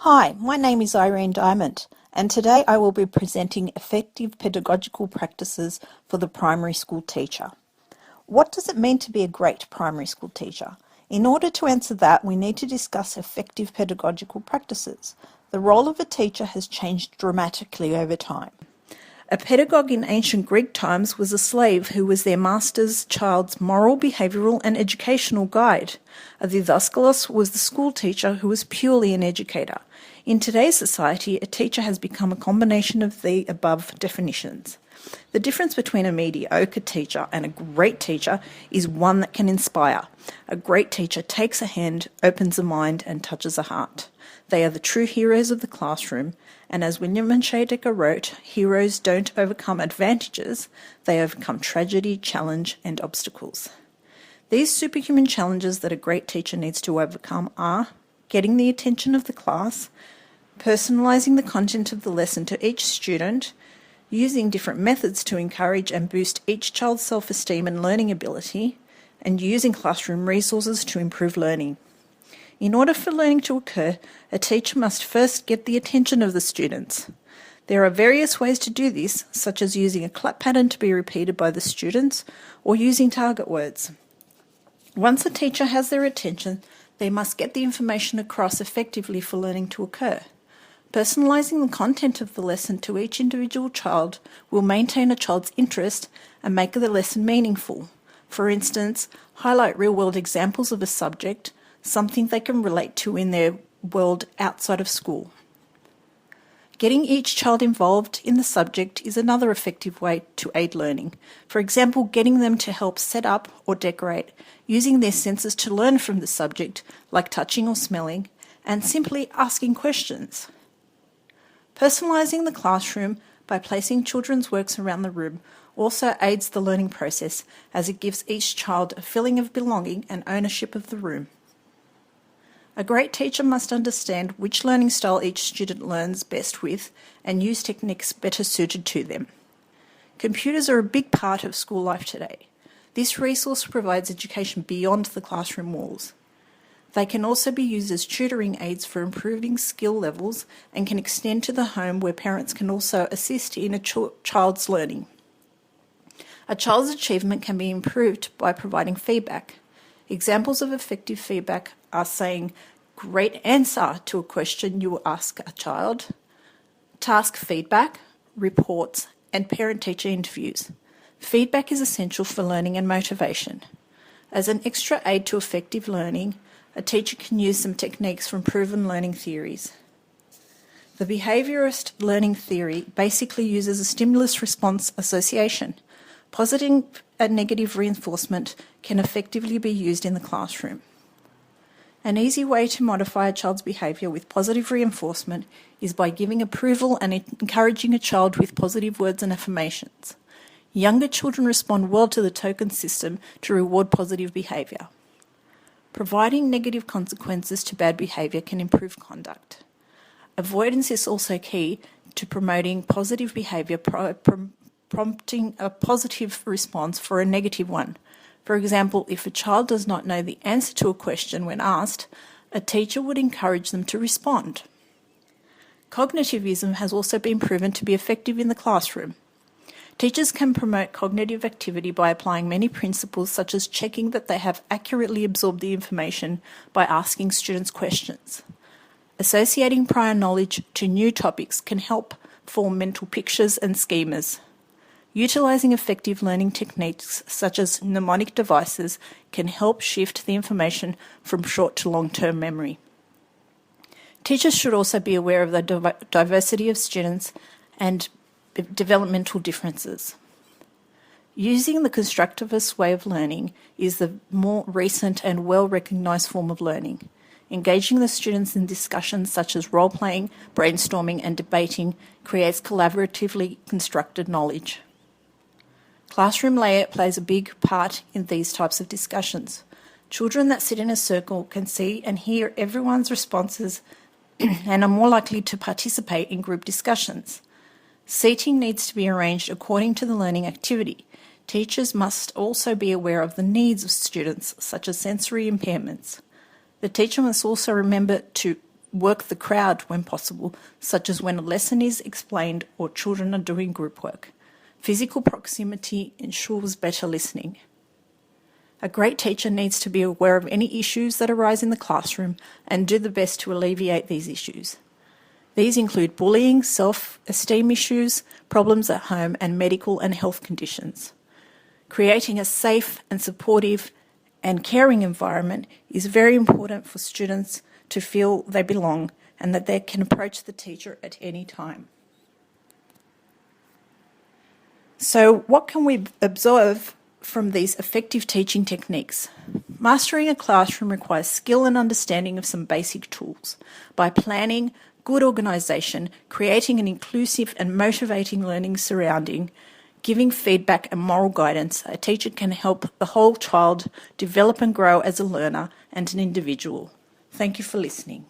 Hi, my name is Irene Diamant, and today I will be presenting effective pedagogical practices for the primary school teacher. What does it mean to be a great primary school teacher? In order to answer that, we need to discuss effective pedagogical practices. The role of a teacher has changed dramatically over time. A pedagogue in ancient Greek times was a slave who was their master's child's moral, behavioural and educational guide. A didaskalos was the school teacher who was purely an educator. In today's society, a teacher has become a combination of the above definitions. The difference between a mediocre teacher and a great teacher is one that can inspire. A great teacher takes a hand, opens a mind and touches a heart. They are the true heroes of the classroom, and as William and Shadegger wrote, heroes don't overcome advantages, they overcome tragedy, challenge and obstacles. These superhuman challenges that a great teacher needs to overcome are getting the attention of the class, personalising the content of the lesson to each student, using different methods to encourage and boost each child's self-esteem and learning ability, and using classroom resources to improve learning. In order for learning to occur, a teacher must first get the attention of the students. There are various ways to do this, such as using a clap pattern to be repeated by the students or using target words. Once a teacher has their attention, they must get the information across effectively for learning to occur. Personalising the content of the lesson to each individual child will maintain a child's interest and make the lesson meaningful. For instance, highlight real-world examples of a subject, something they can relate to in their world outside of school. Getting each child involved in the subject is another effective way to aid learning. For example, getting them to help set up or decorate, using their senses to learn from the subject, like touching or smelling, and simply asking questions. Personalising the classroom by placing children's works around the room also aids the learning process, as it gives each child a feeling of belonging and ownership of the room. A great teacher must understand which learning style each student learns best with and use techniques better suited to them. Computers are a big part of school life today. This resource provides education beyond the classroom walls. They can also be used as tutoring aids for improving skill levels and can extend to the home, where parents can also assist in a child's learning. A child's achievement can be improved by providing feedback. Examples of effective feedback are saying "great answer" to a question you will ask a child, task feedback, reports, and parent-teacher interviews. Feedback is essential for learning and motivation. As an extra aid to effective learning, a teacher can use some techniques from proven learning theories. The behaviourist learning theory basically uses a stimulus-response association. Positive and negative reinforcement can effectively be used in the classroom. An easy way to modify a child's behaviour with positive reinforcement is by giving approval and encouraging a child with positive words and affirmations. Younger children respond well to the token system to reward positive behaviour. Providing negative consequences to bad behaviour can improve conduct. Avoidance is also key to promoting positive behaviour, prompting a positive response for a negative one. For example, if a child does not know the answer to a question when asked, a teacher would encourage them to respond. Cognitivism has also been proven to be effective in the classroom. Teachers can promote cognitive activity by applying many principles, such as checking that they have accurately absorbed the information by asking students questions. Associating prior knowledge to new topics can help form mental pictures and schemas. Utilising effective learning techniques such as mnemonic devices can help shift the information from short to long-term memory. Teachers should also be aware of the diversity of students and developmental differences. Using the constructivist way of learning is the more recent and well-recognised form of learning. Engaging the students in discussions such as role-playing, brainstorming and debating creates collaboratively constructed knowledge. Classroom layout plays a big part in these types of discussions. Children that sit in a circle can see and hear everyone's responses and are more likely to participate in group discussions. Seating needs to be arranged according to the learning activity. Teachers must also be aware of the needs of students, such as sensory impairments. The teacher must also remember to work the crowd when possible, such as when a lesson is explained or children are doing group work. Physical proximity ensures better listening. A great teacher needs to be aware of any issues that arise in the classroom and do the best to alleviate these issues. These include bullying, self-esteem issues, problems at home, and medical and health conditions. Creating a safe and supportive and caring environment is very important for students to feel they belong and that they can approach the teacher at any time. So what can we observe from these effective teaching techniques? Mastering a classroom requires skill and understanding of some basic tools. By planning, good organisation, creating an inclusive and motivating learning surrounding, giving feedback and moral guidance, a teacher can help the whole child develop and grow as a learner and an individual. Thank you for listening.